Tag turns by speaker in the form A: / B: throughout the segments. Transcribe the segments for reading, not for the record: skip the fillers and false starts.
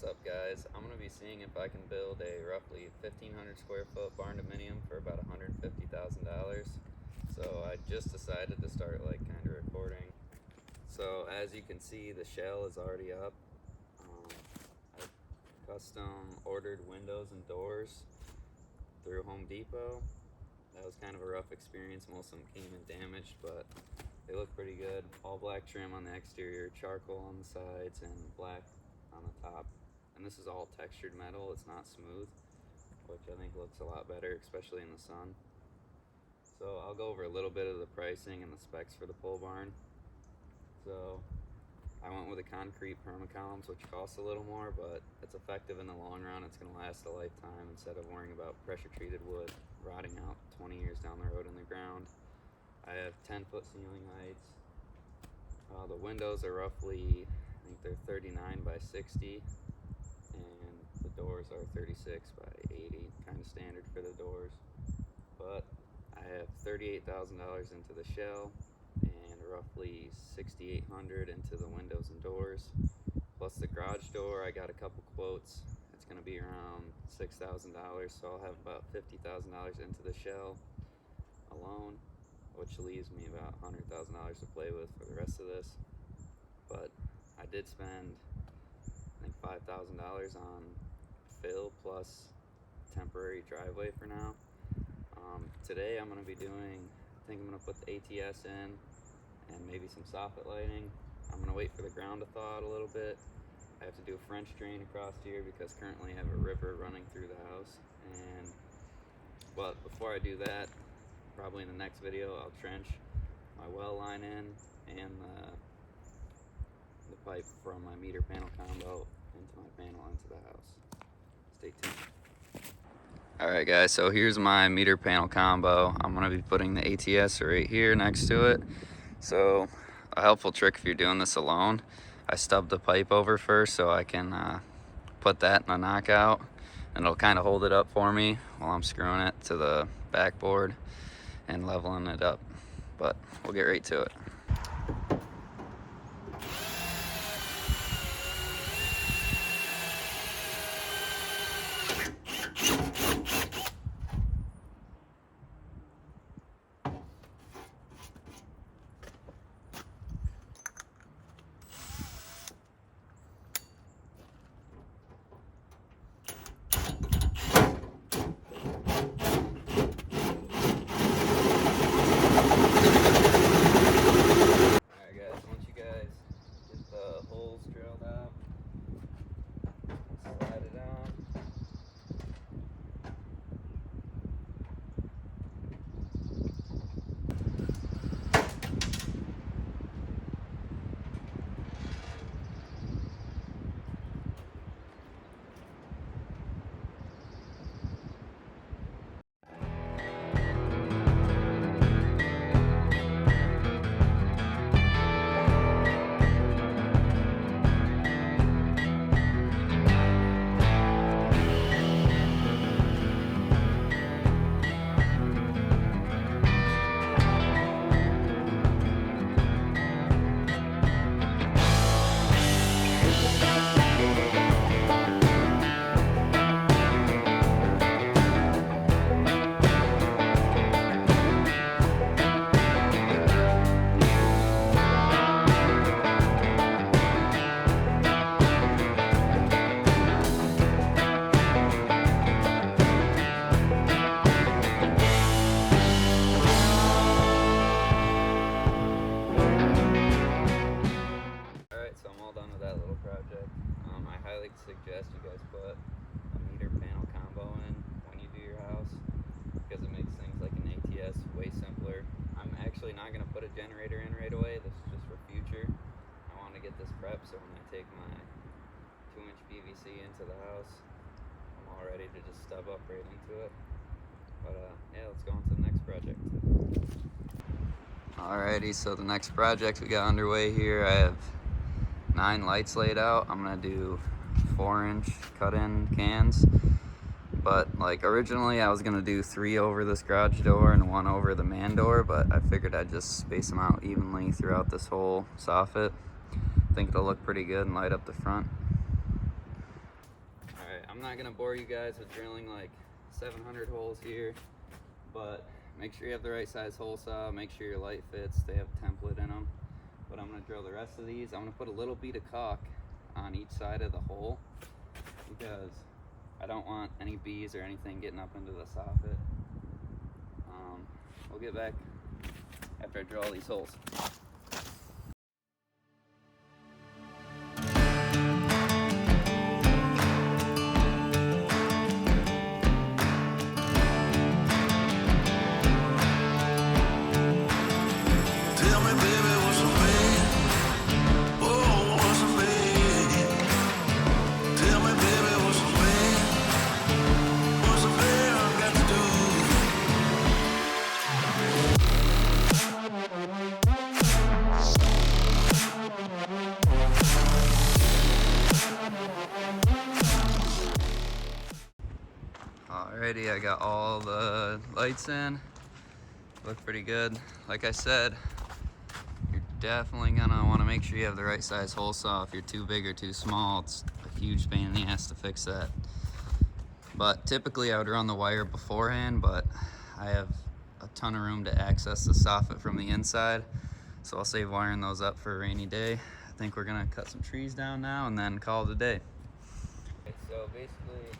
A: up, guys? I'm going to be seeing if I can build a roughly 1,500 square foot Barndominium for about $150,000. So I just decided to start kind of recording. So as you can see, the shell is already up. I custom ordered windows and doors through Home Depot. That was kind of a rough experience. Most of them came in damaged, but they look pretty good. All black trim on the exterior, charcoal on the sides, and black on the top. And this is all textured metal, it's not smooth, which I think looks a lot better, especially in the sun. So I'll go over a little bit of the pricing and the specs for the pole barn. So I went with the concrete permacolumns, which costs a little more, but it's effective in the long run. It's going to last a lifetime instead of worrying about pressure treated wood rotting out 20 years down the road in the ground. I have 10-foot ceiling heights. The windows are roughly, I think they're 39 by 60, and the doors are 36 by 80, kind of standard for the doors. But I have $38,000 into the shell and roughly $6,800 into the windows and doors. Plus the garage door, I got a couple quotes. It's going to be around $6,000, so I'll have about $50,000 into the shell alone, which leaves me about $100,000 to play with for the rest of this. But I did spend, I think, $5,000 on fill plus temporary driveway for now. Today I'm going to be doing, I think I'm going to put the ATS in and maybe some soffit lighting. I'm going to wait for the ground to thaw out a little bit. I have to do a French drain across here because currently I have a river running through the house. But before I do that, probably in the next video, I'll trench my well line in and the pipe from my meter panel combo into my panel into the house. Stay tuned. Alright guys, so here's my meter panel combo. I'm going to be putting the ATS right here next to it. So a helpful trick if you're doing this alone, I stub the pipe over first so I can put that in a knockout, and it'll kind of hold it up for me while I'm screwing it to the backboard and leveling it up. But we'll get right to it. Suggest you guys put a meter panel combo in when you do your house because it makes things like an ATS way simpler. I'm actually not going to put a generator in right away. This is just for future. I want to get this prepped so when I take my 2-inch PVC into the house, I'm all ready to just stub up right into it. But yeah, let's go on to the next project. Alrighty, so the next project we got underway here, I have 9 lights laid out. I'm going to do 4-inch cut-in cans, but originally I was gonna do 3 over this garage door and 1 over the man door, but I figured I'd just space them out evenly throughout this whole soffit. I think it'll look pretty good and light up the front. I'm not gonna bore you guys with drilling like 700 holes here, but make sure you have the right size hole saw, make sure your light fits, they have a template in them. But I'm gonna drill the rest of these. I'm gonna put a little bead of caulk on each side of the hole because I don't want any bees or anything getting up into the soffit. We'll get back after I drill all these holes. Alrighty, I got all the lights in. Look pretty good. Like I said, you're definitely gonna want to make sure you have the right size hole saw. If you're too big or too small, it's a huge pain in the ass to fix that. But typically I would run the wire beforehand, but I have a ton of room to access the soffit from the inside, so I'll save wiring those up for a rainy day. I think we're gonna cut some trees down now and then call it a day. Okay, so basically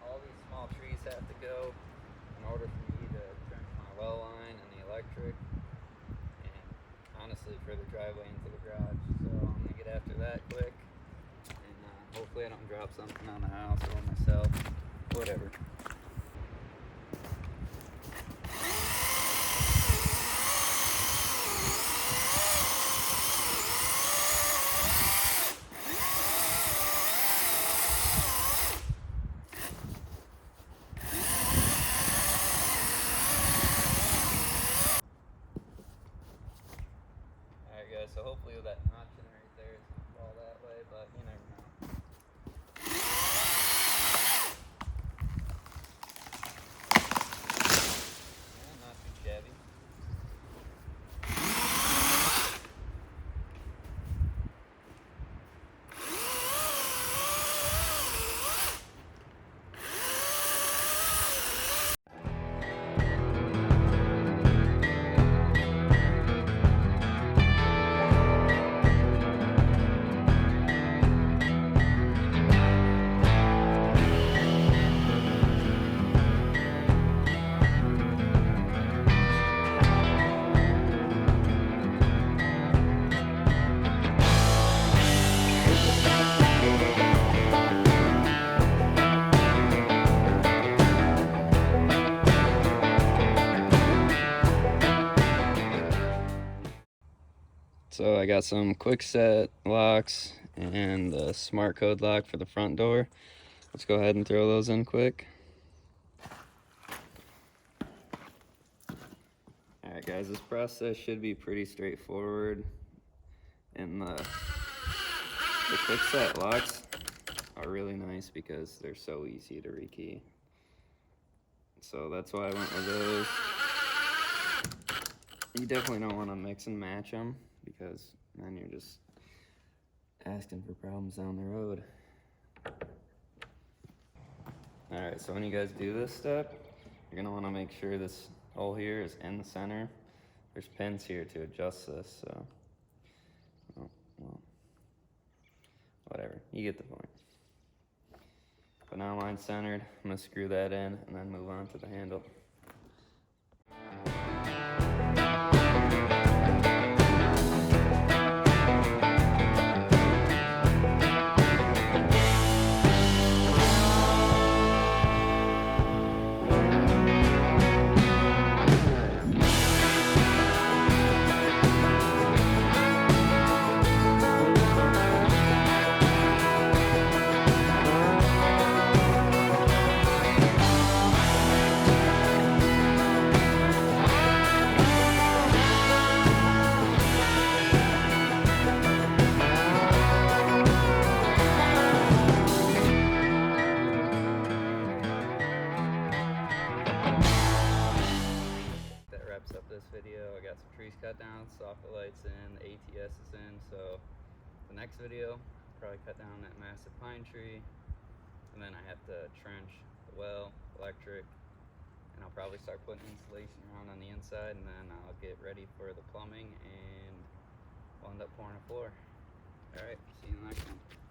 A: all these small trees have to go in order for me to trench my well line and the electric, and honestly for the driveway into the garage. So I'm gonna get after that quick, and hopefully I don't drop something on the house or myself, whatever. Alright guys, so hopefully with that notching right there, it's gonna fall that way, but you never know. Yeah, not too shabby. So I got some quick set locks and the smart code lock for the front door. Let's go ahead and throw those in quick. Alright guys, this process should be pretty straightforward, and the quick set locks are really nice because they're so easy to rekey. So that's why I went with those. You definitely don't want to mix and match them, because then you're just asking for problems down the road. Alright, so when you guys do this step, you're gonna want to make sure this hole here is in the center. There's pins here to adjust this, so well, whatever, you get the point. But now mine's centered. I'm gonna screw that in and then move on to the handle. Video. I got some trees cut down, soffit lights in, the ATS is in, so the next video, I'll probably cut down that massive pine tree, and then I have to trench the well, electric, and I'll probably start putting insulation around on the inside, and then I'll get ready for the plumbing, and we'll end up pouring a floor. All right, see you in the next one.